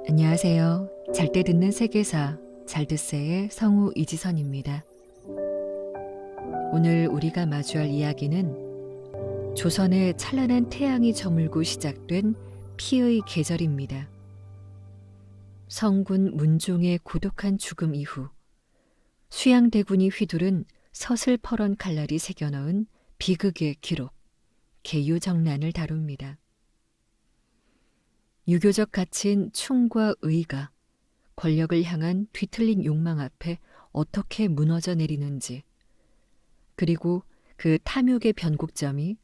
안녕하세요. 잘 때 듣는 세계사 잘듣세의 성우 이지선입니다. 오늘 우리가 마주할 이야기는 조선의 찬란한 태양이 저물고 시작된 피의 계절입니다. 성군 문종의 고독한 죽음 이후 수양대군이 휘두른 서슬퍼런 칼날이 새겨넣은 비극의 기록, 계유정난을 다룹니다. 유교적 가치인 충과 의가 권력을 향한 뒤틀린 욕망 앞에 어떻게 무너져 내리는지, 그리고 그 탐욕의 변곡점이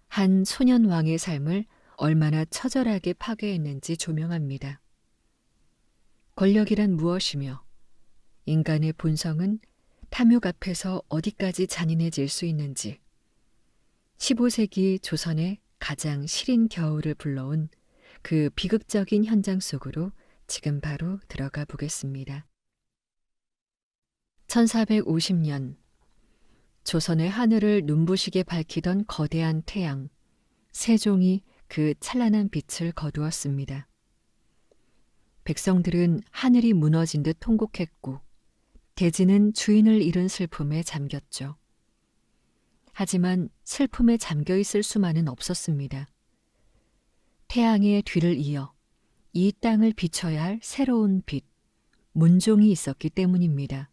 한 소년왕의 삶을 얼마나 처절하게 파괴했는지 조명합니다. 권력이란 무엇이며 인간의 본성은 탐욕 앞에서 어디까지 잔인해질 수 있는지, 15세기 조선의 가장 시린 겨울을 불러온 그 비극적인 현장 속으로 지금 바로 들어가 보겠습니다. 1450년 조선의 하늘을 눈부시게 밝히던 거대한 태양, 세종이 그 찬란한 빛을 거두었습니다. 백성들은 하늘이 무너진 듯 통곡했고 대지는 주인을 잃은 슬픔에 잠겼죠. 하지만 슬픔에 잠겨 있을 수만은 없었습니다. 태양의 뒤를 이어 이 땅을 비춰야 할 새로운 빛, 문종이 있었기 때문입니다.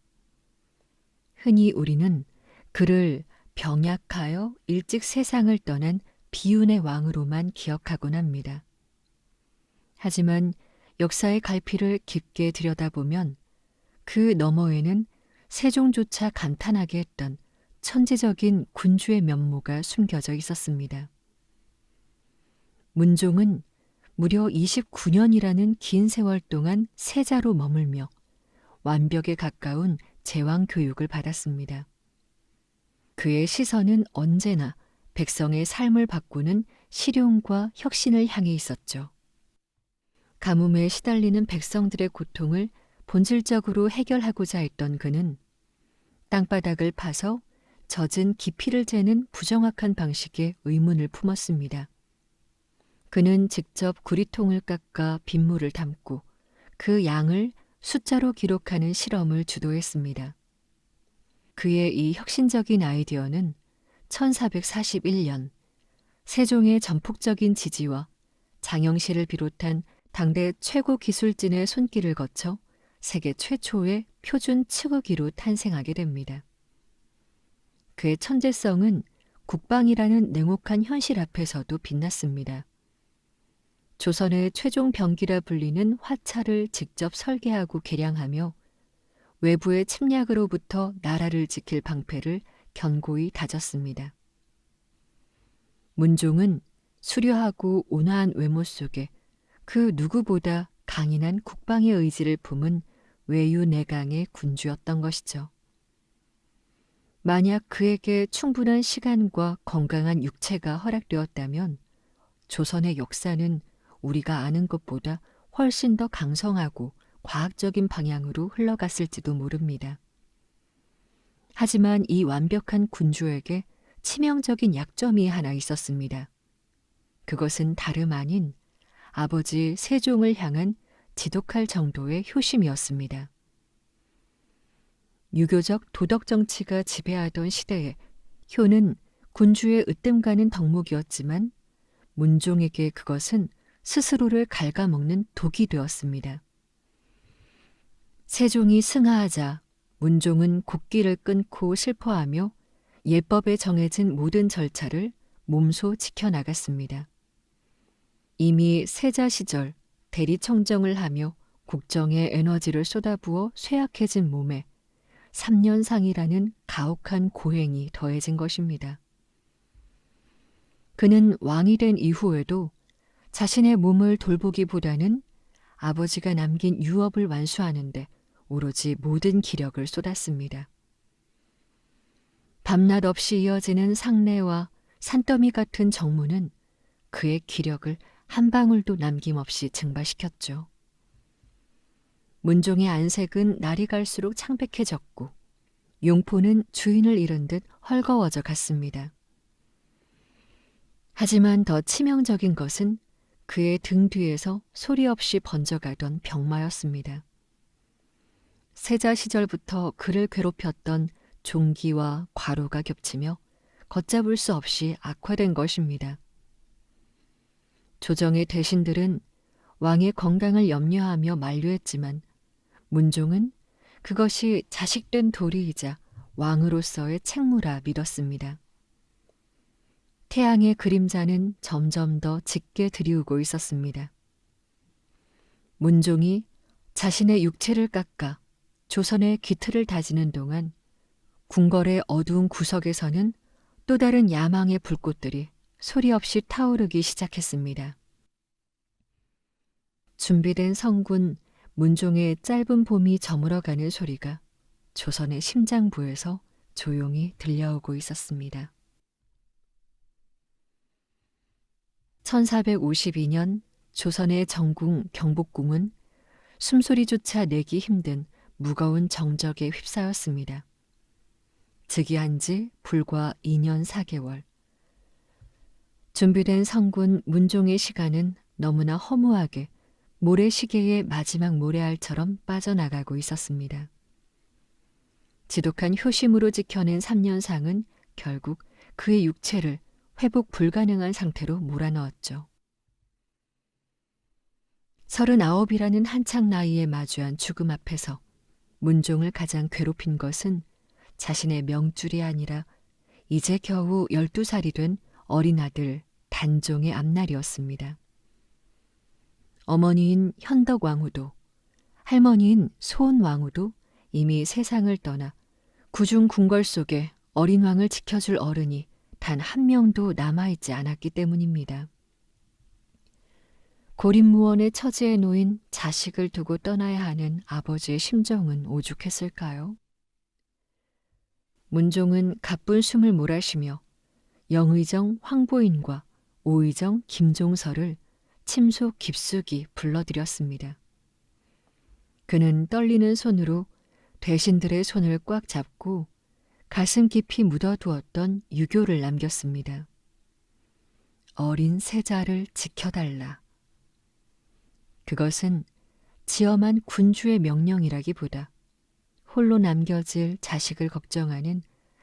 흔히 우리는 그를 병약하여 일찍 세상을 떠난 비운의 왕으로만 기억하곤 합니다. 하지만 역사의 갈피를 깊게 들여다보면 그 너머에는 세종조차 감탄하게 했던 천재적인 군주의 면모가 숨겨져 있었습니다. 문종은 무려 29년이라는 긴 세월 동안 세자로 머물며 완벽에 가까운 제왕 교육을 받았습니다. 그의 시선은 언제나 백성의 삶을 바꾸는 실용과 혁신을 향해 있었죠. 가뭄에 시달리는 백성들의 고통을 본질적으로 해결하고자 했던 그는 땅바닥을 파서 젖은 깊이를 재는 부정확한 방식의 의문을 품었습니다. 그는 직접 구리통을 깎아 빗물을 담고 그 양을 숫자로 기록하는 실험을 주도했습니다. 그의 이 혁신적인 아이디어는 1441년 세종의 전폭적인 지지와 장영실을 비롯한 당대 최고 기술진의 손길을 거쳐 세계 최초의 표준 층의기로 탄생하게 됩니다. 그의 천재성은 국방이라는 냉혹한 현실 앞에서도 빛났습니다. 조선의 최종 병기라 불리는 화차를 직접 설계하고 개량하며 외부의 침략으로부터 나라를 지킬 방패를 견고히 다졌습니다. 문종은 수려하고 온화한 외모 속에 그 누구보다 강인한 국방의 의지를 품은 외유내강의 군주였던 것이죠. 만약 그에게 충분한 시간과 건강한 육체가 허락되었다면 조선의 역사는 우리가 아는 것보다 훨씬 더 강성하고 과학적인 방향으로 흘러갔을지도 모릅니다. 하지만 이 완벽한 군주에게 치명적인 약점이 하나 있었습니다. 그것은 다름 아닌 아버지 세종을 향한 지독할 정도의 효심이었습니다. 유교적 도덕 정치가 지배하던 시대에 효는 군주의 으뜸가는 덕목이었지만 문종에게 그것은 스스로를 갉아먹는 독이 되었습니다. 세종이 승하하자 문종은 곡기를 끊고 슬퍼하며 예법에 정해진 모든 절차를 몸소 지켜나갔습니다. 이미 세자 시절 대리청정을 하며 국정에 에너지를 쏟아부어 쇠약해진 몸에 3년상이라는 가혹한 고행이 더해진 것입니다. 그는 왕이 된 이후에도 자신의 몸을 돌보기보다는 아버지가 남긴 유업을 완수하는 데 오로지 모든 기력을 쏟았습니다. 밤낮 없이 이어지는 상례와 산더미 같은 정무는 그의 기력을 한 방울도 남김없이 증발시켰죠. 문종의 안색은 날이 갈수록 창백해졌고 용포는 주인을 잃은 듯 헐거워져 갔습니다. 하지만 더 치명적인 것은 그의 등 뒤에서 소리 없이 번져가던 병마였습니다. 세자 시절부터 그를 괴롭혔던 종기와 과로가 겹치며 걷잡을 수 없이 악화된 것입니다. 조정의 대신들은 왕의 건강을 염려하며 만류했지만 문종은 그것이 자식된 도리이자 왕으로서의 책무라 믿었습니다. 태양의 그림자는 점점 더 짙게 드리우고 있었습니다. 문종이 자신의 육체를 깎아 조선의 기틀을 다지는 동안 궁궐의 어두운 구석에서는 또 다른 야망의 불꽃들이 소리 없이 타오르기 시작했습니다. 준비된 성군 문종의 짧은 봄이 저물어가는 소리가 조선의 심장부에서 조용히 들려오고 있었습니다. 1452년 조선의 정궁 경복궁은 숨소리조차 내기 힘든 무거운 정적에 휩싸였습니다. 즉위한 지 불과 2년 4개월. 준비된 성군 문종의 시간은 너무나 허무하게 모래시계의 마지막 모래알처럼 빠져나가고 있었습니다. 지독한 효심으로 지켜낸 3년상은 결국 그의 육체를 회복 불가능한 상태로 몰아넣었죠. 39이라는 한창 나이에 마주한 죽음 앞에서 문종을 가장 괴롭힌 것은 자신의 명줄이 아니라 이제 겨우 12살이 된 어린 아들 단종의 앞날이었습니다. 어머니인 현덕왕후도 할머니인 소은왕후도 이미 세상을 떠나 구중 궁궐 속에 어린 왕을 지켜줄 어른이 단 한 명도 남아있지 않았기 때문입니다. 고립무원의 처지에 놓인 자식을 두고 떠나야 하는 아버지의 심정은 오죽했을까요? 문종은 가쁜 숨을 몰아쉬며 영의정 황보인과 오의정 김종서를 침소 깊숙이 불러들였습니다. 그는 떨리는 손으로 대신들의 손을 꽉 잡고 가슴 깊이 묻어두었던 유교를 남겼습니다. 어린 세자를 지켜달라. 그것은 지엄한 군주의 명령이라기보다 홀로 남겨질 자식을 걱정하는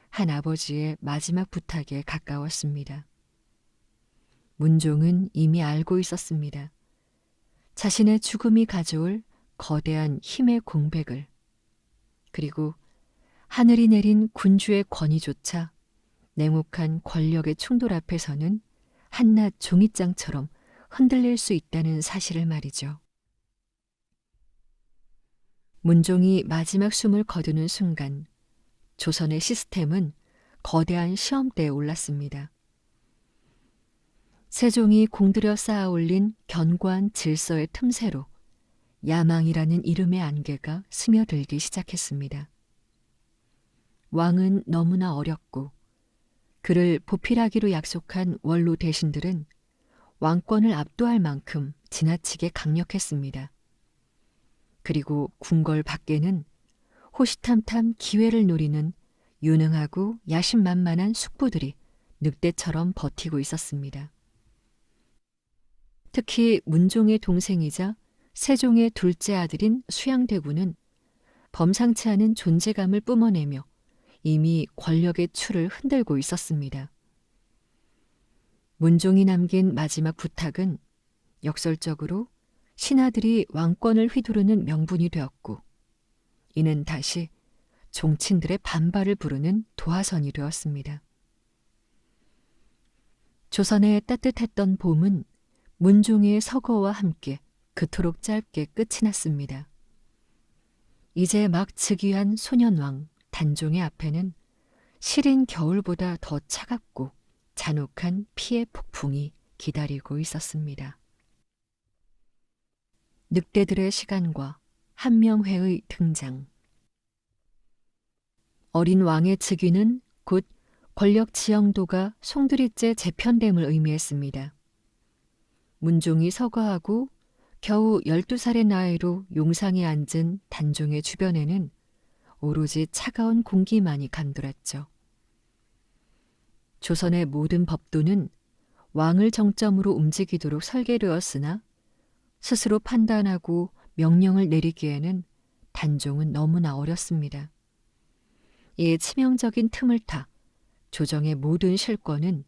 한 아버지의 마지막 부탁에 가까웠습니다. 문종은 이미 알고 있었습니다. 자신의 죽음이 가져올 거대한 힘의 공백을, 그리고 하늘이 내린 군주의 권위조차 냉혹한 권력의 충돌 앞에서는 한낱 종잇장처럼 흔들릴 수 있다는 사실을 말이죠. 문종이 마지막 숨을 거두는 순간 조선의 시스템은 거대한 시험대에 올랐습니다. 세종이 공들여 쌓아 올린 견고한 질서의 틈새로 야망이라는 이름의 안개가 스며들기 시작했습니다. 왕은 너무나 어렸고 그를 보필하기로 약속한 원로 대신들은 왕권을 압도할 만큼 지나치게 강력했습니다. 그리고 궁궐 밖에는 호시탐탐 기회를 노리는 유능하고 야심만만한 숙부들이 늑대처럼 버티고 있었습니다. 특히 문종의 동생이자 세종의 둘째 아들인 수양대군은 범상치 않은 존재감을 뿜어내며 이미 권력의 추를 흔들고 있었습니다. 문종이 남긴 마지막 부탁은 역설적으로 신하들이 왕권을 휘두르는 명분이 되었고, 이는 다시 종친들의 반발을 부르는 도화선이 되었습니다. 조선의 따뜻했던 봄은 문종의 서거와 함께 그토록 짧게 끝이 났습니다. 이제 막 즉위한 소년왕 단종의 앞에는 시린 겨울보다 더 차갑고 잔혹한 피해 폭풍이 기다리고 있었습니다. 늑대들의 시간과 한명회의 등장. 어린 왕의 즉위는 곧 권력 지형도가 송두리째 재편됨을 의미했습니다. 문종이 서거하고 겨우 12살의 나이로 용상에 앉은 단종의 주변에는 오로지 차가운 공기만이 감돌았죠. 조선의 모든 법도는 왕을 정점으로 움직이도록 설계되었으나 스스로 판단하고 명령을 내리기에는 단종은 너무나 어렵습니다. 이 치명적인 틈을 타 조정의 모든 실권은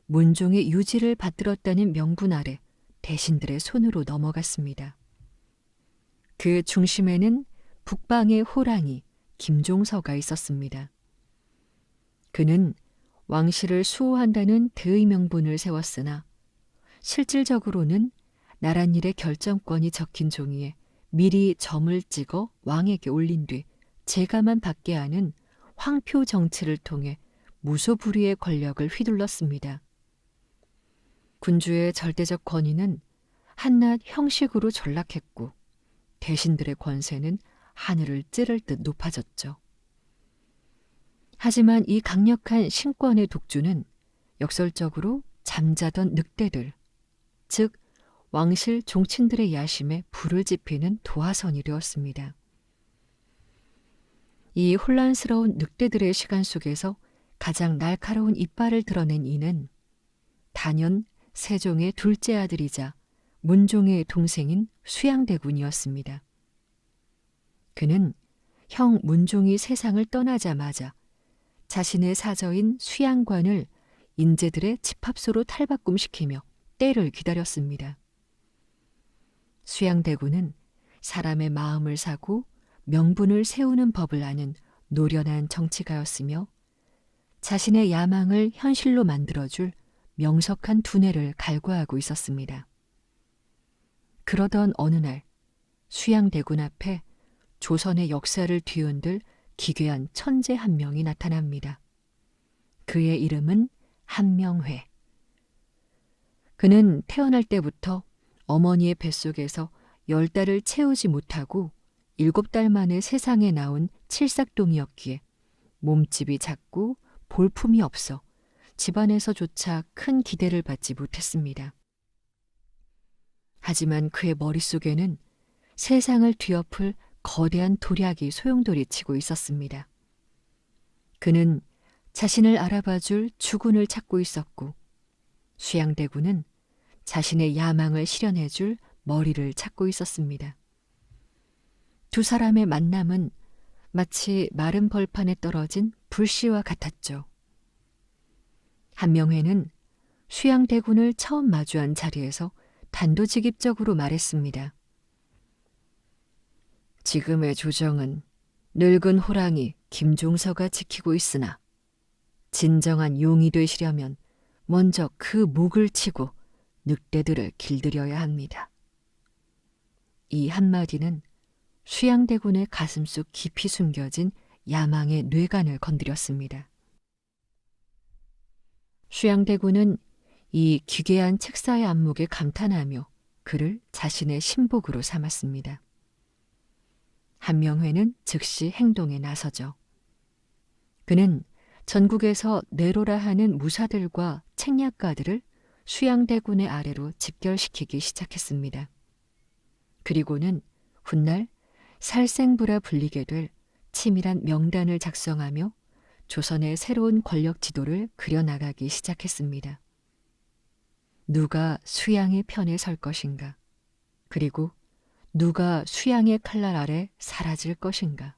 문종의 유지를 받들었다는 명분 아래 대신들의 손으로 넘어갔습니다. 그 중심에는 북방의 호랑이 김종서가 있었습니다. 그는 왕실을 수호한다는 대의 명분을 세웠으나 실질적으로는 나랏일의 결정권이 적힌 종이에 미리 점을 찍어 왕에게 올린 뒤 제가만 받게 하는 황표 정치를 통해 무소불위의 권력을 휘둘렀습니다. 군주의 절대적 권위는 한낱 형식으로 전락했고 대신들의 권세는 하늘을 찌를 듯 높아졌죠. 하지만 이 강력한 신권의 독주는 역설적으로 잠자던 늑대들, 즉 왕실 종친들의 야심에 불을 지피는 도화선이 되었습니다. 이 혼란스러운 늑대들의 시간 속에서 가장 날카로운 이빨을 드러낸 이는 단연 세종의 둘째 아들이자 문종의 동생인 수양대군이었습니다. 그는 형 문종이 세상을 떠나자마자 자신의 사저인 수양관을 인재들의 집합소로 탈바꿈시키며 때를 기다렸습니다. 수양대군은 사람의 마음을 사고 명분을 세우는 법을 아는 노련한 정치가였으며 자신의 야망을 현실로 만들어줄 명석한 두뇌를 갈구하고 있었습니다. 그러던 어느 날 수양대군 앞에 조선의 역사를 뒤흔들 기괴한 천재 한 명이 나타납니다. 그의 이름은 한명회. 그는 태어날 때부터 어머니의 뱃속에서 10달을 채우지 못하고 7달 만에 세상에 나온 칠삭동이었기에 몸집이 작고 볼품이 없어 집안에서조차 큰 기대를 받지 못했습니다. 하지만 그의 머릿속에는 세상을 뒤엎을 거대한 도략이 소용돌이치고 있었습니다. 그는 자신을 알아봐줄 주군을 찾고 있었고 수양대군은 자신의 야망을 실현해줄 머리를 찾고 있었습니다. 두 사람의 만남은 마치 마른 벌판에 떨어진 불씨와 같았죠. 한명회는 수양대군을 처음 마주한 자리에서 단도직입적으로 말했습니다. 지금의 조정은 늙은 호랑이 김종서가 지키고 있으나 진정한 용이 되시려면 먼저 그 목을 치고 늑대들을 길들여야 합니다. 이 한마디는 수양대군의 가슴속 깊이 숨겨진 야망의 뇌관을 건드렸습니다. 수양대군은 이 기괴한 책사의 안목에 감탄하며 그를 자신의 신복으로 삼았습니다. 한명회는 즉시 행동에 나서죠. 그는 전국에서 내로라 하는 무사들과 책략가들을 수양대군의 아래로 집결시키기 시작했습니다. 그리고는 훗날 살생부라 불리게 될 치밀한 명단을 작성하며 조선의 새로운 권력 지도를 그려나가기 시작했습니다. 누가 수양의 편에 설 것인가? 그리고 누가 수양의 칼날 아래 사라질 것인가?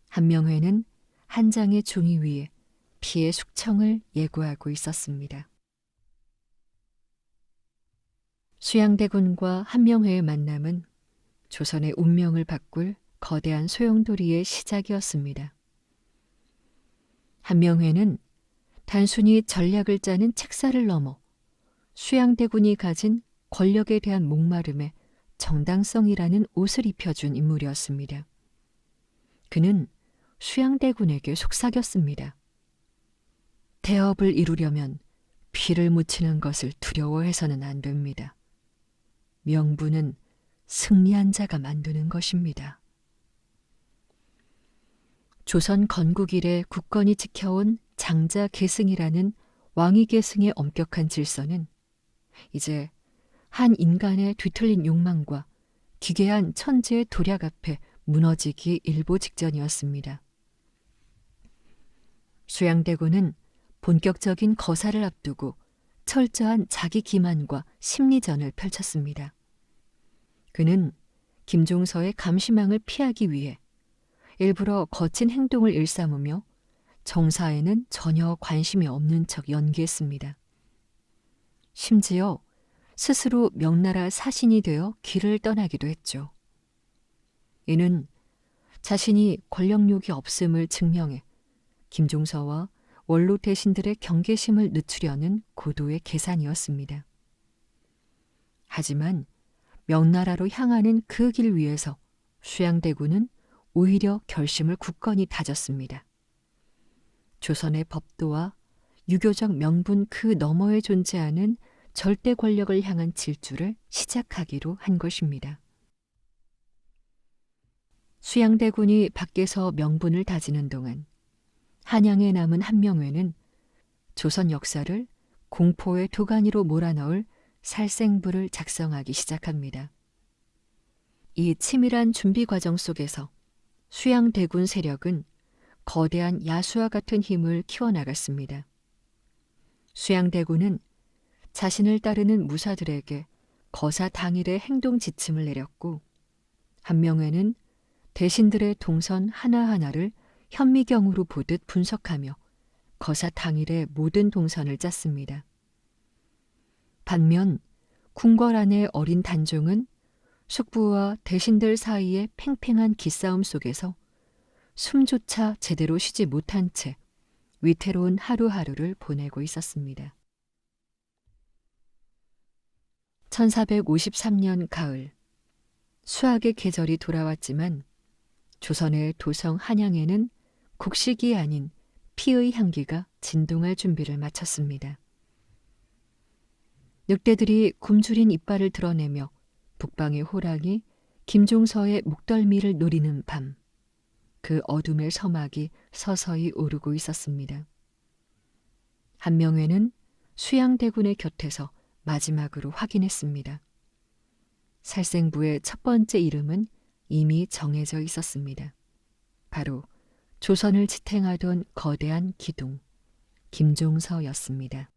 한명회는 한 장의 종이 위에 피의 숙청을 예고하고 있었습니다. 수양대군과 한명회의 만남은 조선의 운명을 바꿀 거대한 소용돌이의 시작이었습니다. 한명회는 단순히 전략을 짜는 책사를 넘어 수양대군이 가진 권력에 대한 목마름에 정당성이라는 옷을 입혀준 인물이었습니다. 그는 수양대군에게 속삭였습니다. 태업을 이루려면 피를 묻히는 것을 두려워해서는 안 됩니다. 명분은 승리한 자가 만드는 것입니다. 조선 건국 이래 국건이 지켜온 장자 계승이라는 왕위 계승의 엄격한 질서는 이제 한 인간의 뒤틀린 욕망과 기괴한 천재의 도략 앞에 무너지기 일보 직전이었습니다. 수양대군은 본격적인 거사를 앞두고 철저한 자기 기만과 심리전을 펼쳤습니다. 그는 김종서의 감시망을 피하기 위해 일부러 거친 행동을 일삼으며 정사에는 전혀 관심이 없는 척 연기했습니다. 심지어 스스로 명나라 사신이 되어 길을 떠나기도 했죠. 이는 자신이 권력욕이 없음을 증명해 김종서와 원로 대신들의 경계심을 늦추려는 고도의 계산이었습니다. 하지만 명나라로 향하는 그 길 위에서 수양대군은 오히려 결심을 굳건히 다졌습니다. 조선의 법도와 유교적 명분 그 너머에 존재하는 절대 권력을 향한 질주를 시작하기로 한 것입니다. 수양대군이 밖에서 명분을 다지는 동안 한양에 남은 한명회는 조선 역사를 공포의 도가니로 몰아넣을 살생부를 작성하기 시작합니다. 이 치밀한 준비 과정 속에서 수양대군 세력은 거대한 야수와 같은 힘을 키워나갔습니다. 수양대군은 자신을 따르는 무사들에게 거사 당일의 행동 지침을 내렸고, 한명회는 대신들의 동선 하나하나를 현미경으로 보듯 분석하며 거사 당일의 모든 동선을 짰습니다. 반면 궁궐 안의 어린 단종은 숙부와 대신들 사이의 팽팽한 기싸움 속에서 숨조차 제대로 쉬지 못한 채 위태로운 하루하루를 보내고 있었습니다. 1453년 가을, 수학의 계절이 돌아왔지만 조선의 도성 한양에는 곡식이 아닌 피의 향기가 진동할 준비를 마쳤습니다. 늑대들이 굶주린 이빨을 드러내며 북방의 호랑이 김종서의 목덜미를 노리는 밤, 그 어둠의 서막이 서서히 오르고 있었습니다. 한명회는 수양대군의 곁에서 마지막으로 확인했습니다. 살생부의 첫 번째 이름은 이미 정해져 있었습니다. 바로 조선을 지탱하던 거대한 기둥, 김종서였습니다.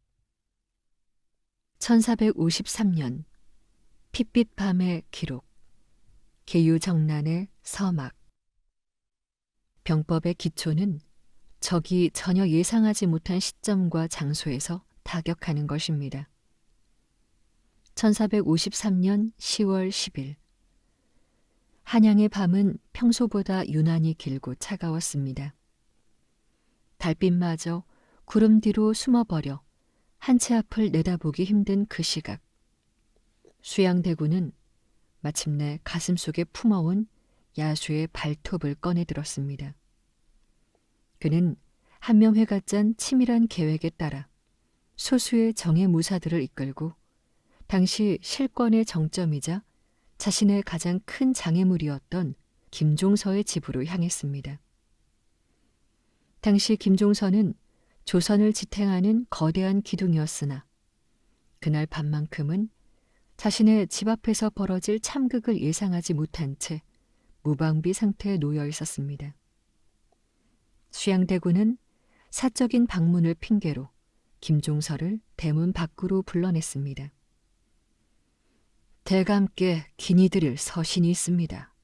1453년 핏빛 밤의 기록, 계유정난의 서막. 병법의 기초는 적이 전혀 예상하지 못한 시점과 장소에서 타격하는 것입니다. 1453년 10월 10일, 한양의 밤은 평소보다 유난히 길고 차가웠습니다. 달빛마저 구름 뒤로 숨어버려 한 채 앞을 내다보기 힘든 그 시각, 수양대군은 마침내 가슴속에 품어온 야수의 발톱을 꺼내들었습니다. 그는 한명회가 짠 치밀한 계획에 따라 소수의 정예 무사들을 이끌고 당시 실권의 정점이자 자신의 가장 큰 장애물이었던 김종서의 집으로 향했습니다. 당시 김종서는 조선을 지탱하는 거대한 기둥이었으나 그날 밤만큼은 자신의 집 앞에서 벌어질 참극을 예상하지 못한 채 무방비 상태에 놓여 있었습니다. 수양대군은 사적인 방문을 핑계로 김종서를 대문 밖으로 불러냈습니다. 대감께 기니 드릴 서신이 있습니다.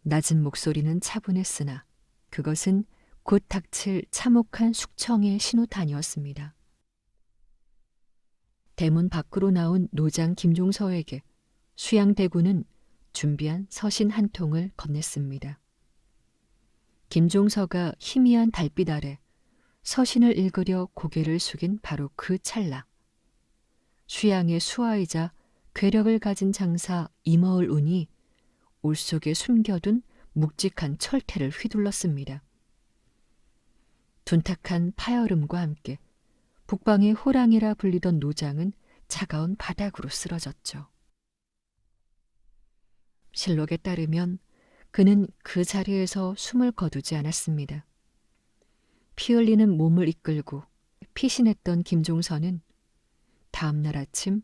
낮은 목소리는 차분했으나 그것은 곧 닥칠 참혹한 숙청의 신호탄이었습니다. 대문 밖으로 나온 노장 김종서에게 수양대군은 준비한 서신 한 통을 건넸습니다. 김종서가 희미한 달빛 아래 서신을 읽으려 고개를 숙인 바로 그 찰나, 수양의 수하이자 괴력을 가진 장사 임어을 운이 올 속에 숨겨둔 묵직한 철퇴를 휘둘렀습니다. 둔탁한 파열음과 함께 북방의 호랑이라 불리던 노장은 차가운 바닥으로 쓰러졌죠. 실록에 따르면 그는 그 자리에서 숨을 거두지 않았습니다. 피 흘리는 몸을 이끌고 피신했던 김종서는 다음 날 아침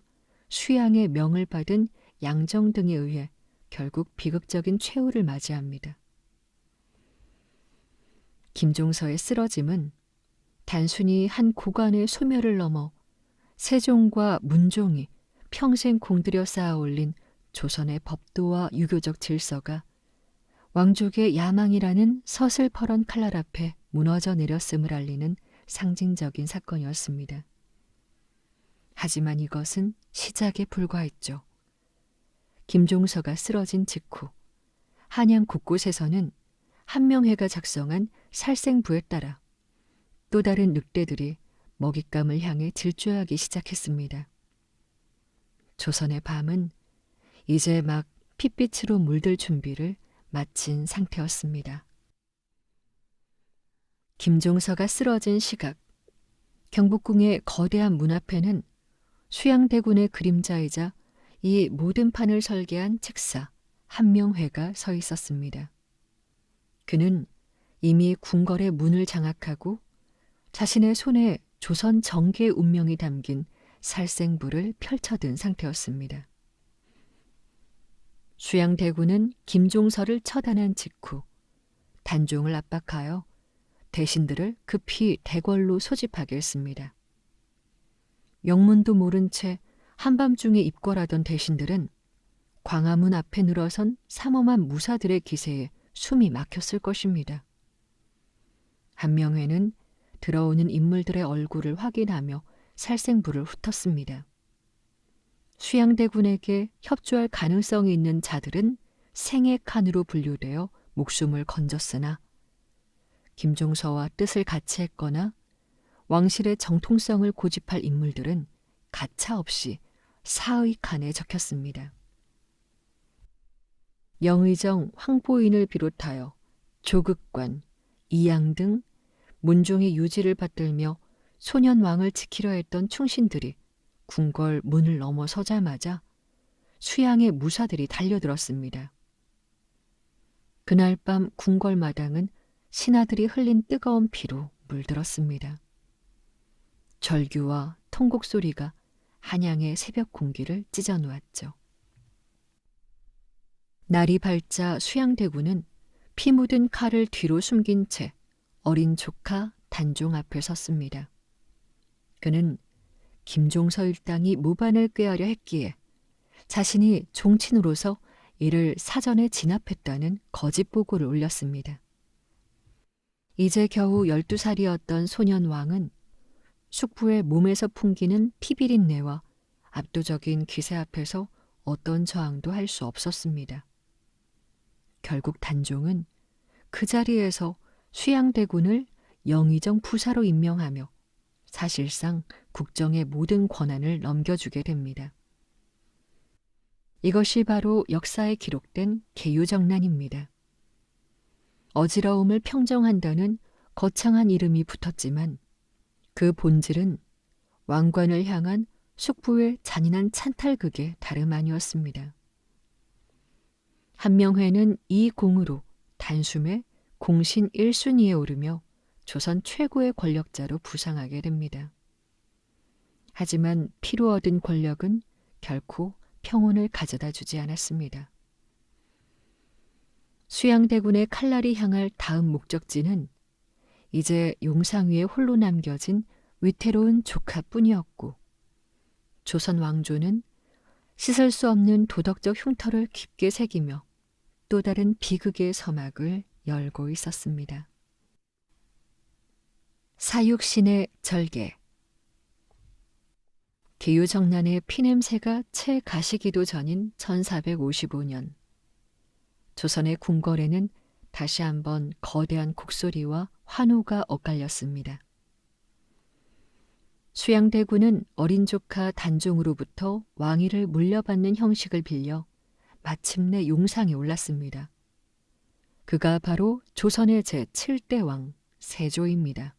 수양의 명을 받은 양정 등에 의해 결국 비극적인 최후를 맞이합니다. 김종서의 쓰러짐은 단순히 한 고관의 소멸을 넘어 세종과 문종이 평생 공들여 쌓아 올린 조선의 법도와 유교적 질서가 왕족의 야망이라는 서슬퍼런 칼날 앞에 무너져 내렸음을 알리는 상징적인 사건이었습니다. 하지만 이것은 시작에 불과했죠. 김종서가 쓰러진 직후 한양 곳곳에서는 한명회가 작성한 살생부에 따라 또 다른 늑대들이 먹잇감을 향해 질주하기 시작했습니다. 조선의 밤은 이제 막 핏빛으로 물들 준비를 마친 상태였습니다. 김종서가 쓰러진 시각, 경복궁의 거대한 문 앞에는 수양대군의 그림자이자 이 모든 판을 설계한 책사 한명회가 서 있었습니다. 그는 이미 궁궐의 문을 장악하고 자신의 손에 조선 정계의 운명이 담긴 살생부를 펼쳐든 상태였습니다. 수양대군은 김종서를 처단한 직후 단종을 압박하여 대신들을 급히 대궐로 소집하게 했습니다. 영문도 모른 채 한밤중에 입궐하던 대신들은 광화문 앞에 늘어선 삼엄한 무사들의 기세에 숨이 막혔을 것입니다. 한명회는 들어오는 인물들의 얼굴을 확인하며 살생부를 훑었습니다. 수양대군에게 협조할 가능성이 있는 자들은 생의 칸으로 분류되어 목숨을 건졌으나 김종서와 뜻을 같이 했거나 왕실의 정통성을 고집할 인물들은 가차없이 사의 칸에 적혔습니다. 영의정 황보인을 비롯하여 조극관, 이양 등 문종의 유지를 받들며 소년왕을 지키려 했던 충신들이 궁궐 문을 넘어서자마자 수양의 무사들이 달려들었습니다. 그날 밤 궁궐 마당은 신하들이 흘린 뜨거운 피로 물들었습니다. 절규와 통곡 소리가 한양의 새벽 공기를 찢어놓았죠. 날이 밝자 수양대군은 피 묻은 칼을 뒤로 숨긴 채 어린 조카 단종 앞에 섰습니다. 그는 김종서 일당이 무반을 꾀하려 했기에 자신이 종친으로서 이를 사전에 진압했다는 거짓 보고를 올렸습니다. 이제 겨우 12살이었던 소년왕은 숙부의 몸에서 풍기는 피비린내와 압도적인 기세 앞에서 어떤 저항도 할 수 없었습니다. 결국 단종은 그 자리에서 수양대군을 영의정 부사로 임명하며 사실상 국정의 모든 권한을 넘겨주게 됩니다. 이것이 바로 역사에 기록된 계유정난입니다. 어지러움을 평정한다는 거창한 이름이 붙었지만 그 본질은 왕관을 향한 숙부의 잔인한 찬탈극에 다름 아니었습니다. 한명회는 이 공으로 단숨에 공신 1순위에 오르며 조선 최고의 권력자로 부상하게 됩니다. 하지만 피로 얻은 권력은 결코 평온을 가져다 주지 않았습니다. 수양대군의 칼날이 향할 다음 목적지는 이제 용상 위에 홀로 남겨진 위태로운 조카뿐이었고 조선 왕조는 씻을 수 없는 도덕적 흉터를 깊게 새기며 또 다른 비극의 서막을 열고 있었습니다. 사육신의 절개. 계유정난의 피냄새가 채 가시기도 전인 1455년 조선의 궁궐에는 다시 한번 거대한 곡소리와 환호가 엇갈렸습니다. 수양대군은 어린 조카 단종으로부터 왕위를 물려받는 형식을 빌려 마침내 용상에 올랐습니다. 그가 바로 조선의 제7대 왕 세조입니다.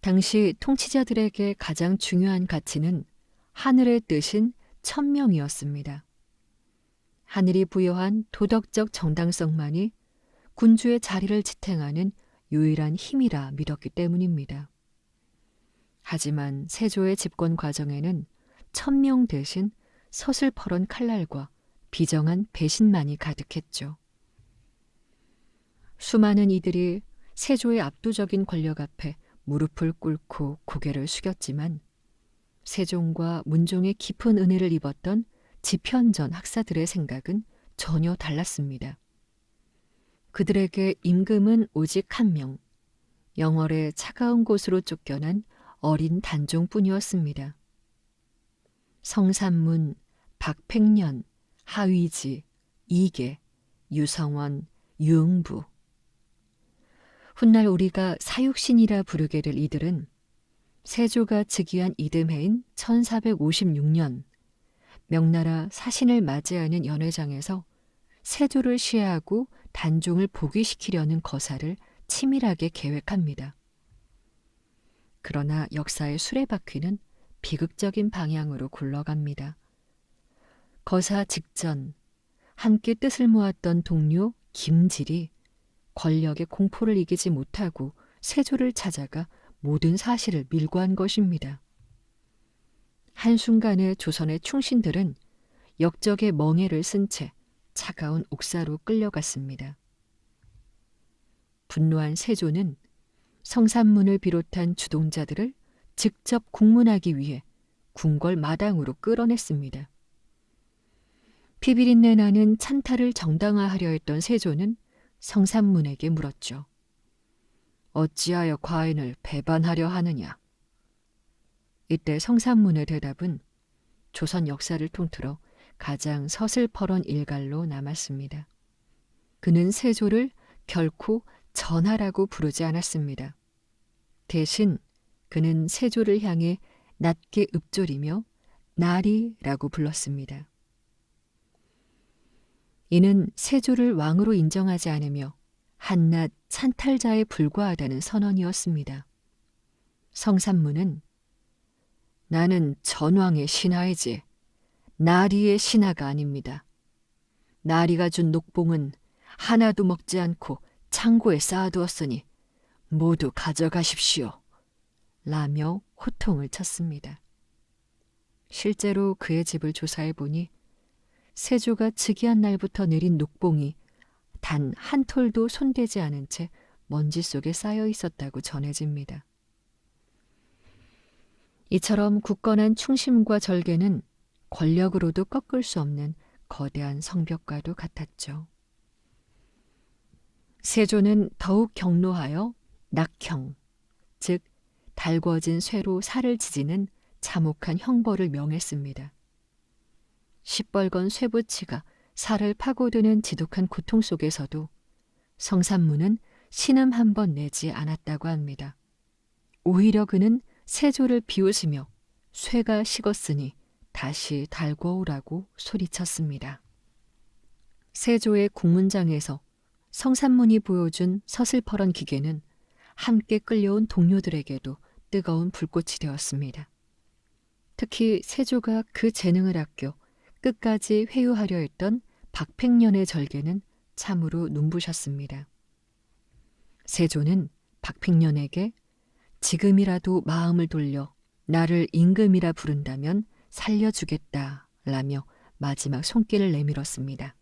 당시 통치자들에게 가장 중요한 가치는 하늘의 뜻인 천명이었습니다. 하늘이 부여한 도덕적 정당성만이 군주의 자리를 지탱하는 유일한 힘이라 믿었기 때문입니다. 하지만 세조의 집권 과정에는 천명 대신 서슬퍼런 칼날과 비정한 배신만이 가득했죠. 수많은 이들이 세조의 압도적인 권력 앞에 무릎을 꿇고 고개를 숙였지만 세종과 문종의 깊은 은혜를 입었던 지편전 학사들의 생각은 전혀 달랐습니다. 그들에게 임금은 오직 한 명, 영월의 차가운 곳으로 쫓겨난 어린 단종뿐이었습니다. 성삼문, 박팽년, 하위지, 이계, 유성원, 유응부. 훗날 우리가 사육신이라 부르게 될 이들은 세조가 즉위한 이듬해인 1456년 명나라 사신을 맞이하는 연회장에서 세조를 시해하고 단종을 복위시키려는 거사를 치밀하게 계획합니다. 그러나 역사의 수레바퀴는 비극적인 방향으로 굴러갑니다. 거사 직전 함께 뜻을 모았던 동료 김질이 권력의 공포를 이기지 못하고 세조를 찾아가 모든 사실을 밀고한 것입니다. 한순간에 조선의 충신들은 역적의 멍에를 쓴 채 차가운 옥사로 끌려갔습니다. 분노한 세조는 성삼문을 비롯한 주동자들을 직접 국문하기 위해 궁궐 마당으로 끌어냈습니다. 피비린내 나는 찬탈을 정당화하려 했던 세조는 성삼문에게 물었죠. 어찌하여 과인을 배반하려 하느냐? 이때 성삼문의 대답은 조선 역사를 통틀어 가장 서슬퍼런 일갈로 남았습니다. 그는 세조를 결코 전하라고 부르지 않았습니다. 대신 그는 세조를 향해 낮게 읊조리며 나리라고 불렀습니다. 이는 세조를 왕으로 인정하지 않으며 한낱 찬탈자에 불과하다는 선언이었습니다. 성삼문은 나는 전왕의 신하이지 나리의 신하가 아닙니다. 나리가 준 녹봉은 하나도 먹지 않고 창고에 쌓아두었으니 모두 가져가십시오. 라며 호통을 쳤습니다. 실제로 그의 집을 조사해보니 세조가 즉위한 날부터 내린 녹봉이 단 한 톨도 손대지 않은 채 먼지 속에 쌓여 있었다고 전해집니다. 이처럼 굳건한 충심과 절개는 권력으로도 꺾을 수 없는 거대한 성벽과도 같았죠. 세조는 더욱 경노하여 낙형, 즉 달궈진 쇠로 살을 지지는 참혹한 형벌을 명했습니다. 시뻘건 쇠붙이가 살을 파고드는 지독한 고통 속에서도 성삼문은 신음 한 번 내지 않았다고 합니다. 오히려 그는 세조를 비웃으며 쇠가 식었으니 다시 달궈오라고 소리쳤습니다. 세조의 국문장에서 성삼문이 보여준 서슬퍼런 기계는 함께 끌려온 동료들에게도 뜨거운 불꽃이 되었습니다. 특히 세조가 그 재능을 아껴 끝까지 회유하려 했던 박팽년의 절개는 참으로 눈부셨습니다. 세조는 박팽년에게 지금이라도 마음을 돌려 나를 임금이라 부른다면 살려주겠다 라며 마지막 손길을 내밀었습니다.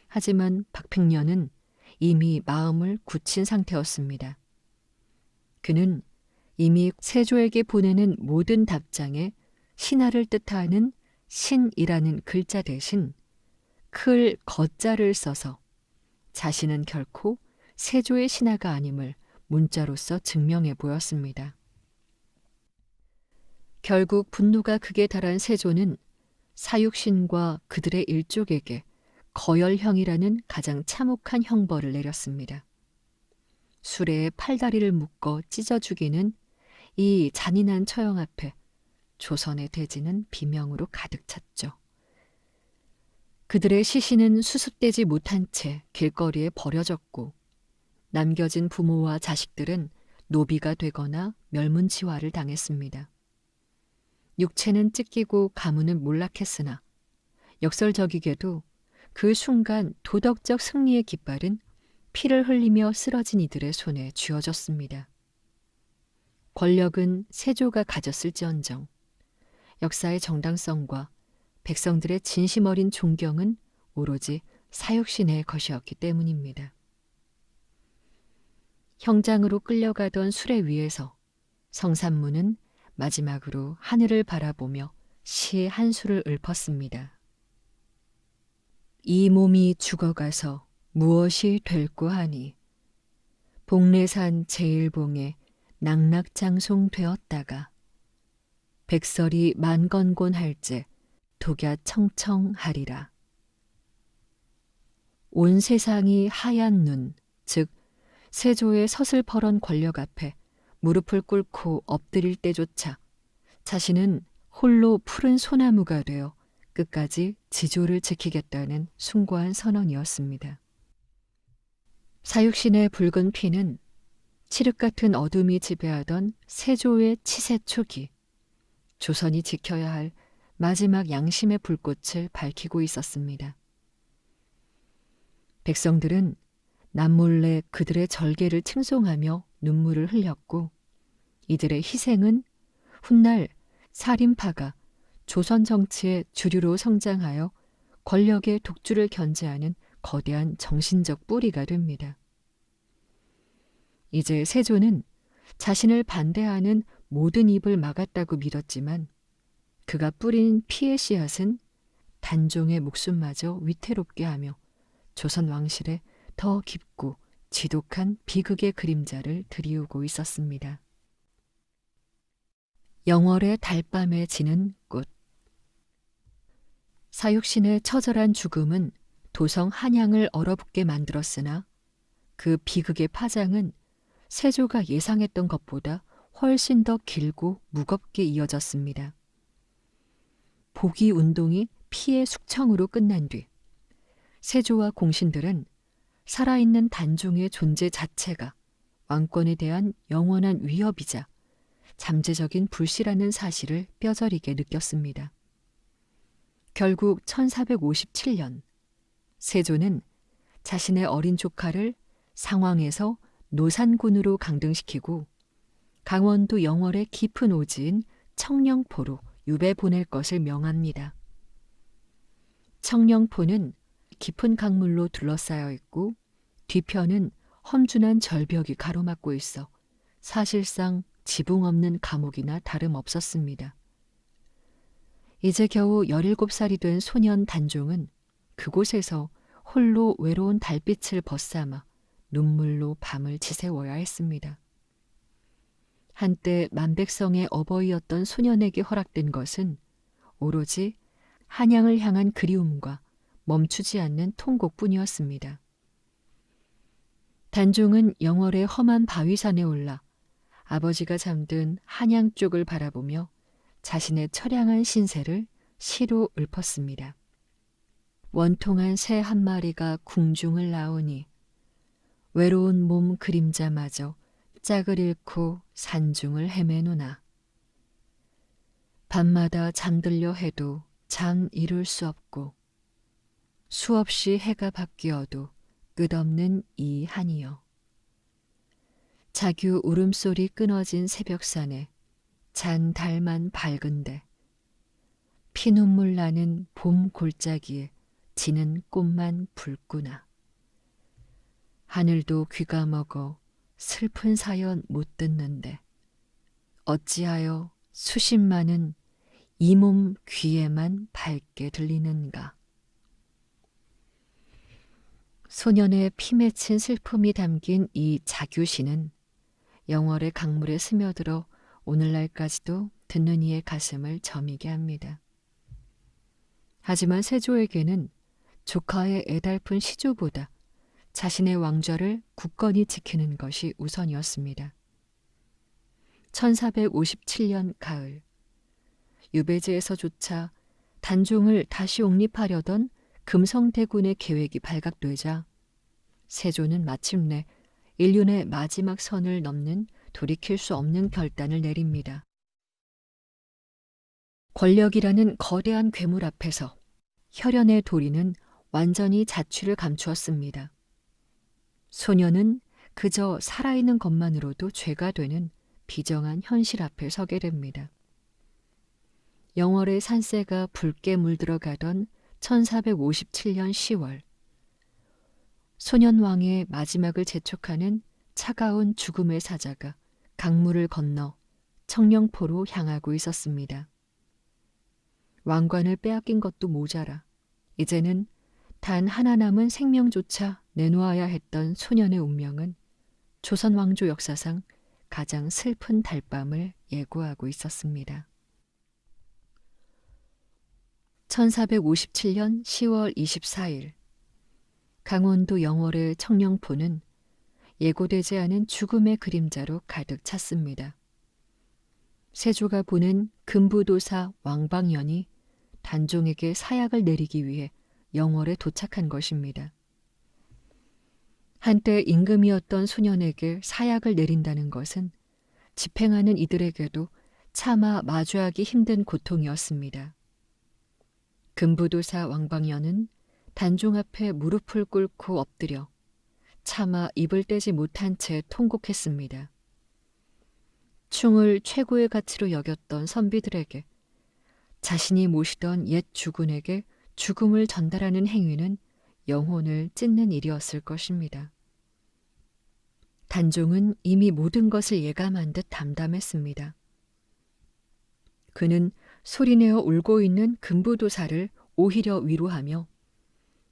하지만 박팽년은 이미 마음을 굳힌 상태였습니다. 그는 이미 세조에게 보내는 모든 답장에 신하를 뜻하는 신이라는 글자 대신 클 거자를 써서 자신은 결코 세조의 신하가 아님을 문자로서 증명해 보였습니다. 결국 분노가 극에 달한 세조는 사육신과 그들의 일족에게 거열형이라는 가장 참혹한 형벌을 내렸습니다. 수레에 팔다리를 묶어 찢어 죽이는 이 잔인한 처형 앞에 조선의 대지는 비명으로 가득 찼죠. 그들의 시신은 수습되지 못한 채 길거리에 버려졌고 남겨진 부모와 자식들은 노비가 되거나 멸문지화를 당했습니다. 육체는 찢기고 가문은 몰락했으나 역설적이게도 그 순간 도덕적 승리의 깃발은 피를 흘리며 쓰러진 이들의 손에 쥐어졌습니다. 권력은 세조가 가졌을지언정 역사의 정당성과 백성들의 진심 어린 존경은 오로지 사육신의 것이었기 때문입니다. 형장으로 끌려가던 수레 위에서 성산문은 마지막으로 하늘을 바라보며 시의 한 수를 읊었습니다. 이 몸이 죽어가서 무엇이 될꼬 하니 복례산 제일봉에 낙낙장송 되었다가 백설이 만건곤할제 독야 청청하리라. 온 세상이 하얀 눈, 즉 세조의 서슬퍼런 권력 앞에 무릎을 꿇고 엎드릴 때조차 자신은 홀로 푸른 소나무가 되어 끝까지 지조를 지키겠다는 숭고한 선언이었습니다. 사육신의 붉은 피는 칠흑 같은 어둠이 지배하던 세조의 치세 초기, 조선이 지켜야 할 마지막 양심의 불꽃을 밝히고 있었습니다. 백성들은 남몰래 그들의 절개를 칭송하며 눈물을 흘렸고 이들의 희생은 훗날 살인파가 조선 정치의 주류로 성장하여 권력의 독주를 견제하는 거대한 정신적 뿌리가 됩니다. 이제 세조는 자신을 반대하는 모든 입을 막았다고 믿었지만 그가 뿌린 피의 씨앗은 단종의 목숨마저 위태롭게 하며 조선 왕실에 더 깊고 지독한 비극의 그림자를 드리우고 있었습니다. 영월의 달밤에 지는 꽃. 사육신의 처절한 죽음은 도성 한양을 얼어붙게 만들었으나 그 비극의 파장은 세조가 예상했던 것보다 훨씬 더 길고 무겁게 이어졌습니다. 복위운동이 피의 숙청으로 끝난 뒤 세조와 공신들은 살아있는 단종의 존재 자체가 왕권에 대한 영원한 위협이자 잠재적인 불씨라는 사실을 뼈저리게 느꼈습니다. 결국 1457년 세조는 자신의 어린 조카를 상왕에서 노산군으로 강등시키고 강원도 영월의 깊은 오지인 청령포로 유배 보낼 것을 명합니다. 청령포는 깊은 강물로 둘러싸여 있고 뒤편은 험준한 절벽이 가로막고 있어 사실상 지붕 없는 감옥이나 다름없었습니다. 이제 겨우 17살이 된 소년 단종은 그곳에서 홀로 외로운 달빛을 벗삼아 눈물로 밤을 지새워야 했습니다. 한때 만백성의 어버이였던 소년에게 허락된 것은 오로지 한양을 향한 그리움과 멈추지 않는 통곡뿐이었습니다. 단종은 영월의 험한 바위산에 올라 아버지가 잠든 한양 쪽을 바라보며 자신의 처량한 신세를 시로 읊었습니다. 원통한 새 한 마리가 궁중을 나오니 외로운 몸 그림자마저 짝을 잃고 산중을 헤매노나 밤마다 잠들려 해도 잠 이룰 수 없고 수없이 해가 바뀌어도 끝없는 이 한이여. 자규 울음소리 끊어진 새벽산에 잔 달만 밝은데 피눈물 나는 봄 골짜기에 지는 꽃만 붉구나. 하늘도 귀가 먹어 슬픈 사연 못 듣는데 어찌하여 수십만은 이 몸 귀에만 밝게 들리는가. 소년의 피 맺힌 슬픔이 담긴 이 자규시는 영월의 강물에 스며들어 오늘날까지도 듣는 이의 가슴을 저미게 합니다. 하지만 세조에게는 조카의 애달픈 시조보다 자신의 왕좌를 굳건히 지키는 것이 우선이었습니다. 1457년 가을, 유배지에서조차 단종을 다시 옹립하려던 금성대군의 계획이 발각되자 세조는 마침내 인륜의 마지막 선을 넘는 돌이킬 수 없는 결단을 내립니다. 권력이라는 거대한 괴물 앞에서 혈연의 도리는 완전히 자취를 감추었습니다. 소녀는 그저 살아있는 것만으로도 죄가 되는 비정한 현실 앞에 서게 됩니다. 영월의 산세가 붉게 물들어가던 1457년 10월, 소년왕의 마지막을 재촉하는 차가운 죽음의 사자가 강물을 건너 청령포로 향하고 있었습니다. 왕관을 빼앗긴 것도 모자라 이제는 단 하나 남은 생명조차 내놓아야 했던 소년의 운명은 조선 왕조 역사상 가장 슬픈 달밤을 예고하고 있었습니다. 1457년 10월 24일 강원도 영월의 청령포는 예고되지 않은 죽음의 그림자로 가득 찼습니다. 세조가 보낸 금부도사 왕방연이 단종에게 사약을 내리기 위해 영월에 도착한 것입니다. 한때 임금이었던 소년에게 사약을 내린다는 것은 집행하는 이들에게도 차마 마주하기 힘든 고통이었습니다. 금부도사 왕방연은 단종 앞에 무릎을 꿇고 엎드려 차마 입을 떼지 못한 채 통곡했습니다. 충을 최고의 가치로 여겼던 선비들에게 자신이 모시던 옛 주군에게 죽음을 전달하는 행위는 영혼을 찢는 일이었을 것입니다. 단종은 이미 모든 것을 예감한 듯 담담했습니다. 그는 소리내어 울고 있는 금부도사를 오히려 위로하며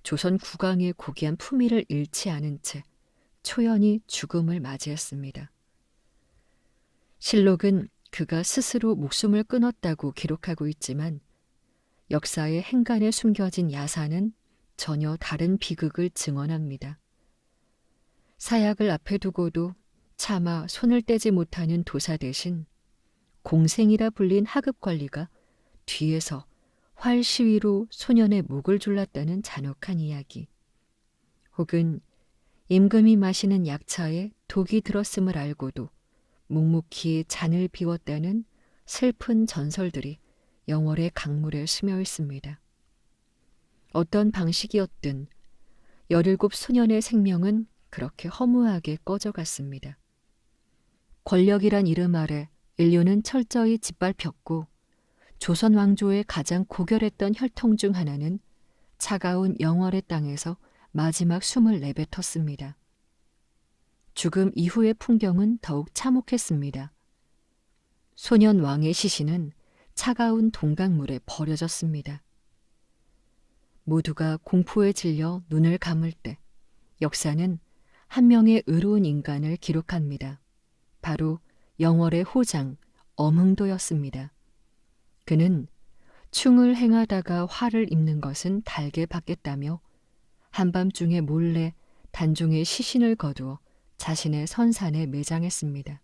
조선 국왕의 고귀한 품위를 잃지 않은 채 초연히 죽음을 맞이했습니다. 실록은 그가 스스로 목숨을 끊었다고 기록하고 있지만 역사의 행간에 숨겨진 야사는 전혀 다른 비극을 증언합니다. 사약을 앞에 두고도 차마 손을 떼지 못하는 도사 대신 공생이라 불린 하급 관리가 뒤에서 활 시위로 소년의 목을 졸랐다는 잔혹한 이야기, 혹은 임금이 마시는 약차에 독이 들었음을 알고도 묵묵히 잔을 비웠다는 슬픈 전설들이 영월의 강물에 스며 있습니다. 어떤 방식이었든 17 소년의 생명은 그렇게 허무하게 꺼져갔습니다. 권력이란 이름 아래 인류는 철저히 짓밟혔고 조선 왕조의 가장 고결했던 혈통 중 하나는 차가운 영월의 땅에서 마지막 숨을 내뱉었습니다. 죽음 이후의 풍경은 더욱 참혹했습니다. 소년 왕의 시신은 차가운 동강물에 버려졌습니다. 모두가 공포에 질려 눈을 감을 때 역사는 한 명의 의로운 인간을 기록합니다. 바로 영월의 호장 엄흥도였습니다. 그는 충을 행하다가 화를 입는 것은 달게 받겠다며 한밤중에 몰래 단종의 시신을 거두어 자신의 선산에 매장했습니다.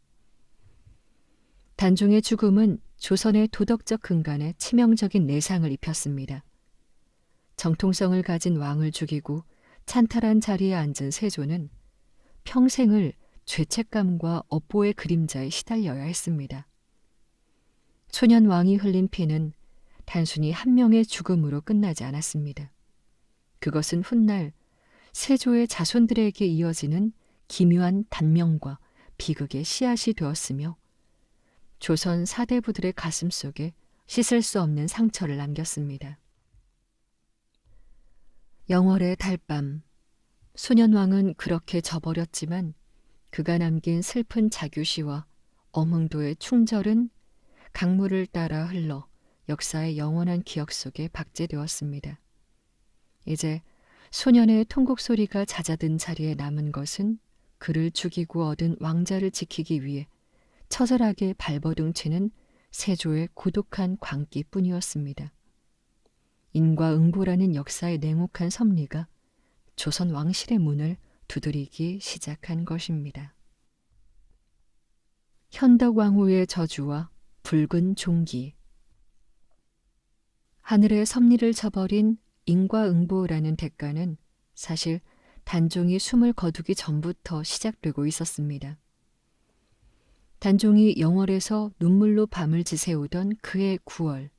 단종의 죽음은 조선의 도덕적 근간에 치명적인 내상을 입혔습니다. 정통성을 가진 왕을 죽이고 찬탈한 자리에 앉은 세조는 평생을 죄책감과 업보의 그림자에 시달려야 했습니다. 소년 왕이 흘린 피는 단순히 한 명의 죽음으로 끝나지 않았습니다. 그것은 훗날 세조의 자손들에게 이어지는 기묘한 단명과 비극의 씨앗이 되었으며 조선 사대부들의 가슴 속에 씻을 수 없는 상처를 남겼습니다. 영월의 달밤, 소년왕은 그렇게 져버렸지만 그가 남긴 슬픈 자규시와 엄흥도의 충절은 강물을 따라 흘러 역사의 영원한 기억 속에 박제되었습니다. 이제 소년의 통곡 소리가 잦아든 자리에 남은 것은 그를 죽이고 얻은 왕자를 지키기 위해 처절하게 발버둥치는 세조의 고독한 광기뿐이었습니다. 인과응보라는 역사의 냉혹한 섭리가 조선 왕실의 문을 두드리기 시작한 것입니다. 현덕왕후의 저주와 붉은 종기. 하늘의 섭리를 저버린 인과응보라는 대가는 사실 단종이 숨을 거두기 전부터 시작되고 있었습니다. 단종이 영월에서 눈물로 밤을 지새우던 그해 9월,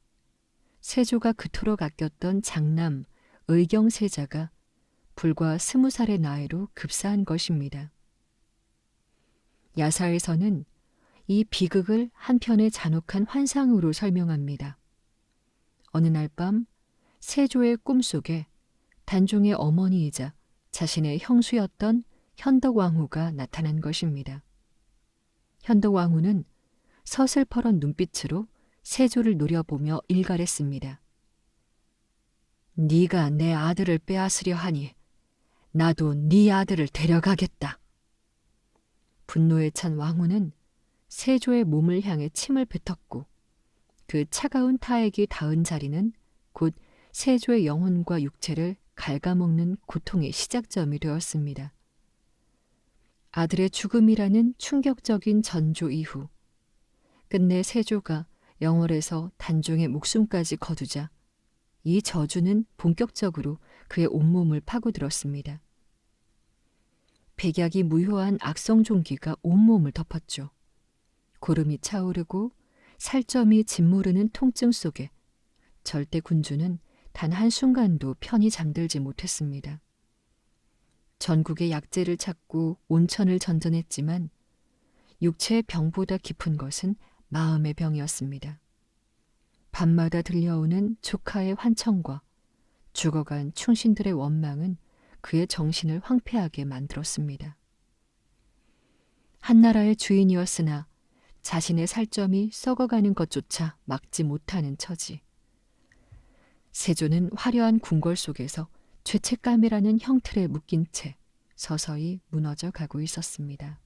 세조가 그토록 아꼈던 장남 의경세자가 불과 20살의 나이로 급사한 것입니다. 야사에서는 이 비극을 한편의 잔혹한 환상으로 설명합니다. 어느 날 밤 세조의 꿈속에 단종의 어머니이자 자신의 형수였던 현덕왕후가 나타난 것입니다. 현덕왕후는 서슬퍼런 눈빛으로 세조를 노려보며 일갈했습니다. 네가 내 아들을 빼앗으려 하니 나도 네 아들을 데려가겠다. 분노에 찬 왕후는 세조의 몸을 향해 침을 뱉었고 그 차가운 타액이 닿은 자리는 곧 세조의 영혼과 육체를 갉아먹는 고통의 시작점이 되었습니다. 아들의 죽음이라는 충격적인 전조 이후 끝내 세조가 영월에서 단종의 목숨까지 거두자 이 저주는 본격적으로 그의 온몸을 파고들었습니다. 백약이 무효한 악성 종기가 온몸을 덮었죠. 고름이 차오르고 살점이 짓무르는 통증 속에 절대 군주는 단 한순간도 편히 잠들지 못했습니다. 전국의 약재를 찾고 온천을 전전했지만 육체의 병보다 깊은 것은 마음의 병이었습니다. 밤마다 들려오는 조카의 환청과 죽어간 충신들의 원망은 그의 정신을 황폐하게 만들었습니다. 한나라의 주인이었으나 자신의 살점이 썩어가는 것조차 막지 못하는 처지. 세조는 화려한 궁궐 속에서 죄책감이라는 형틀에 묶인 채 서서히 무너져 가고 있었습니다.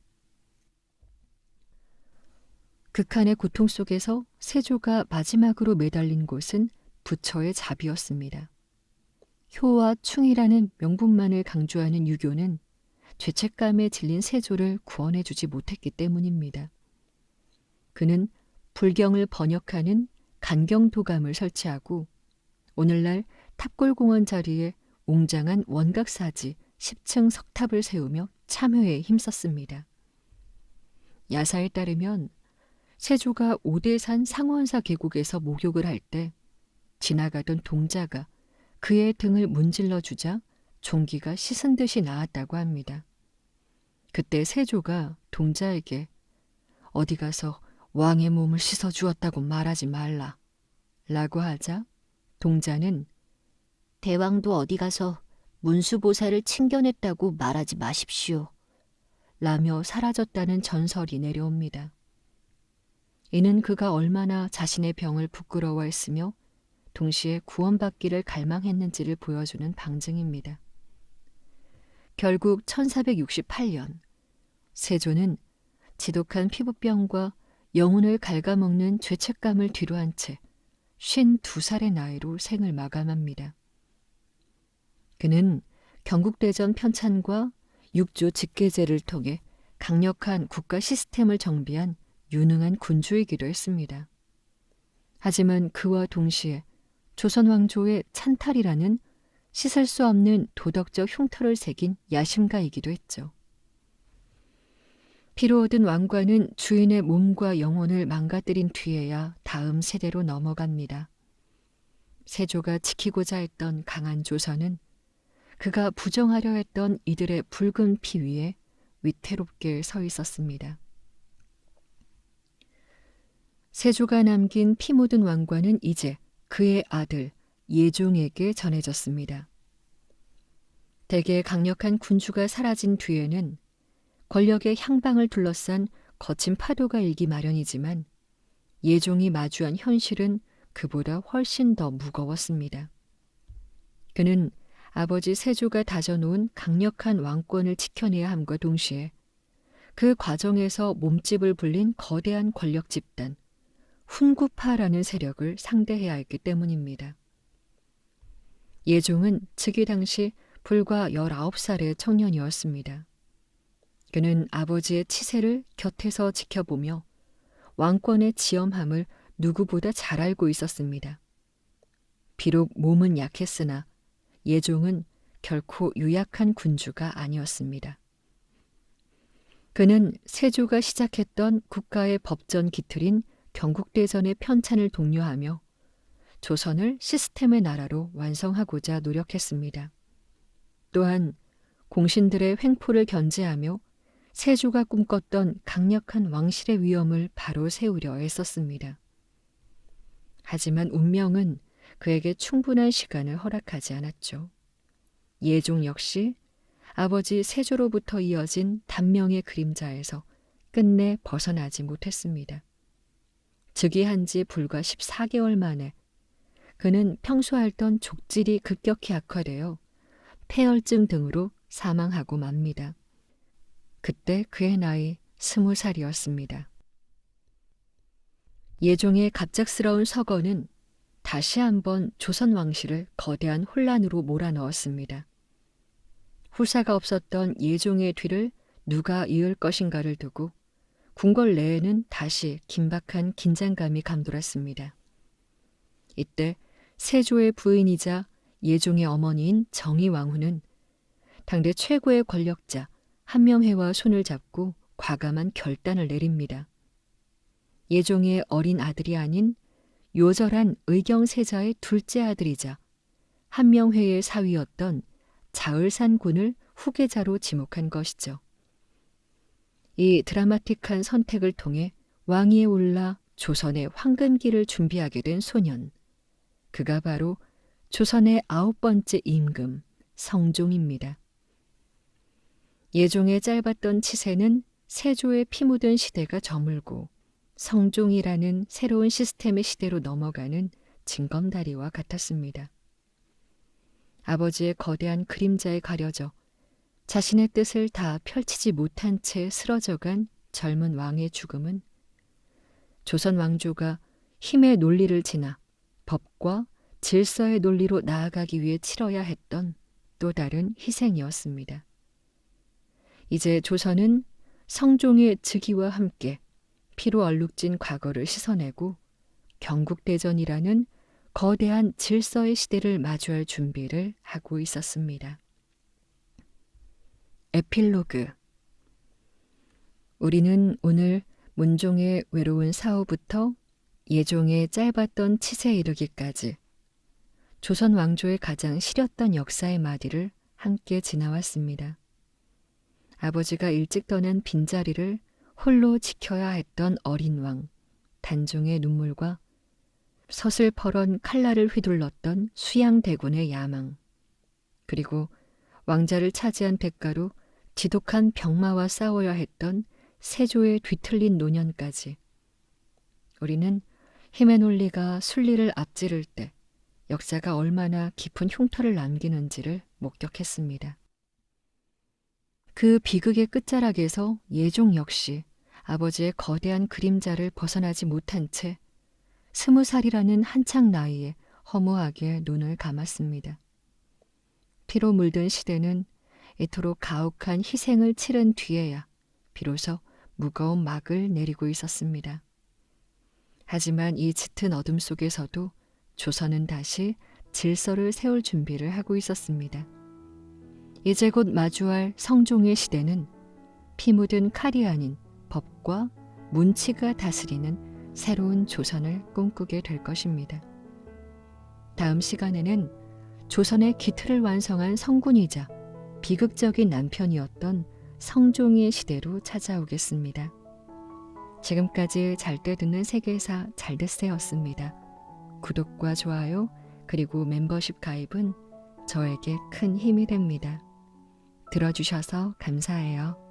극한의 고통 속에서 세조가 마지막으로 매달린 곳은 부처의 자비였습니다. 효와 충이라는 명분만을 강조하는 유교는 죄책감에 질린 세조를 구원해주지 못했기 때문입니다. 그는 불경을 번역하는 간경도감을 설치하고 오늘날 탑골공원 자리에 웅장한 원각사지 10층 석탑을 세우며 참회에 힘썼습니다. 야사에 따르면 세조가 오대산 상원사 계곡에서 목욕을 할 때 지나가던 동자가 그의 등을 문질러 주자 종기가 씻은 듯이 나았다고 합니다. 그때 세조가 동자에게 어디 가서 왕의 몸을 씻어 주었다고 말하지 말라 라고 하자 동자는 대왕도 어디 가서 문수보살을 친견했다고 말하지 마십시오 라며 사라졌다는 전설이 내려옵니다. 이는 그가 얼마나 자신의 병을 부끄러워했으며 동시에 구원받기를 갈망했는지를 보여주는 방증입니다. 결국 1468년 세조는 지독한 피부병과 영혼을 갉아먹는 죄책감을 뒤로한 채 52살의 나이로 생을 마감합니다. 그는 경국대전 편찬과 육조 직계제를 통해 강력한 국가 시스템을 정비한 유능한 군주이기도 했습니다. 하지만 그와 동시에 조선 왕조의 찬탈이라는 씻을 수 없는 도덕적 흉터를 새긴 야심가이기도 했죠. 피로 얻은 왕관은 주인의 몸과 영혼을 망가뜨린 뒤에야 다음 세대로 넘어갑니다. 세조가 지키고자 했던 강한 조선은 그가 부정하려 했던 이들의 붉은 피 위에 위태롭게 서 있었습니다. 세조가 남긴 피 묻은 왕관은 이제 그의 아들 예종에게 전해졌습니다. 대개 강력한 군주가 사라진 뒤에는 권력의 향방을 둘러싼 거친 파도가 일기 마련이지만 예종이 마주한 현실은 그보다 훨씬 더 무거웠습니다. 그는 아버지 세조가 다져놓은 강력한 왕권을 지켜내야 함과 동시에 그 과정에서 몸집을 불린 거대한 권력 집단, 훈구파라는 세력을 상대해야 했기 때문입니다. 예종은 즉위 당시 불과 19살의 청년이었습니다. 그는 아버지의 치세를 곁에서 지켜보며 왕권의 지엄함을 누구보다 잘 알고 있었습니다. 비록 몸은 약했으나 예종은 결코 유약한 군주가 아니었습니다. 그는 세조가 시작했던 국가의 법전 기틀인 경국대전의 편찬을 독려하며 조선을 시스템의 나라로 완성하고자 노력했습니다. 또한 공신들의 횡포를 견제하며 세조가 꿈꿨던 강력한 왕실의 위엄을 바로 세우려 애썼습니다. 하지만 운명은 그에게 충분한 시간을 허락하지 않았죠. 예종 역시 아버지 세조로부터 이어진 단명의 그림자에서 끝내 벗어나지 못했습니다. 즉위한 지 불과 14개월 만에 그는 평소 앓던 족질이 급격히 악화되어 폐혈증 등으로 사망하고 맙니다. 그때 그의 나이 20살이었습니다. 예종의 갑작스러운 서거는 다시 한번 조선 왕실을 거대한 혼란으로 몰아넣었습니다. 후사가 없었던 예종의 뒤를 누가 이을 것인가를 두고 궁궐 내에는 다시 긴박한 긴장감이 감돌았습니다. 이때 세조의 부인이자 예종의 어머니인 정의왕후는 당대 최고의 권력자 한명회와 손을 잡고 과감한 결단을 내립니다. 예종의 어린 아들이 아닌 요절한 의경세자의 둘째 아들이자 한명회의 사위였던 자을산 군을 후계자로 지목한 것이죠. 이 드라마틱한 선택을 통해 왕위에 올라 조선의 황금기를 준비하게 된 소년. 그가 바로 조선의 9번째 임금 성종입니다. 예종의 짧았던 치세는 세조의 피 묻은 시대가 저물고 성종이라는 새로운 시스템의 시대로 넘어가는 징검다리와 같았습니다. 아버지의 거대한 그림자에 가려져 자신의 뜻을 다 펼치지 못한 채 쓰러져간 젊은 왕의 죽음은 조선 왕조가 힘의 논리를 지나 법과 질서의 논리로 나아가기 위해 치러야 했던 또 다른 희생이었습니다. 이제 조선은 성종의 즉위와 함께 피로 얼룩진 과거를 씻어내고 경국대전이라는 거대한 질서의 시대를 마주할 준비를 하고 있었습니다. 에필로그. 우리는 오늘 문종의 외로운 사후부터 예종의 짧았던 치세에 이르기까지 조선 왕조의 가장 시렸던 역사의 마디를 함께 지나왔습니다. 아버지가 일찍 떠난 빈자리를 홀로 지켜야 했던 어린 왕, 단종의 눈물과 서슬퍼런 칼날을 휘둘렀던 수양대군의 야망, 그리고 왕자를 차지한 대가로 지독한 병마와 싸워야 했던 세조의 뒤틀린 노년까지 우리는 힘의 논리가 순리를 앞지를 때 역사가 얼마나 깊은 흉터를 남기는지를 목격했습니다. 그 비극의 끝자락에서 예종 역시 아버지의 거대한 그림자를 벗어나지 못한 채 20살이라는 한창 나이에 허무하게 눈을 감았습니다. 피로 물든 시대는 이토록 가혹한 희생을 치른 뒤에야 비로소 무거운 막을 내리고 있었습니다. 하지만 이 짙은 어둠 속에서도 조선은 다시 질서를 세울 준비를 하고 있었습니다. 이제 곧 마주할 성종의 시대는 피 묻은 칼이 아닌 법과 문치가 다스리는 새로운 조선을 꿈꾸게 될 것입니다. 다음 시간에는 조선의 기틀을 완성한 성군이자 비극적인 남편이었던 성종의 시대로 찾아오겠습니다. 지금까지 잘 때 듣는 세계사 잘됐어였습니다. 구독과 좋아요 그리고 멤버십 가입은 저에게 큰 힘이 됩니다. 들어주셔서 감사해요.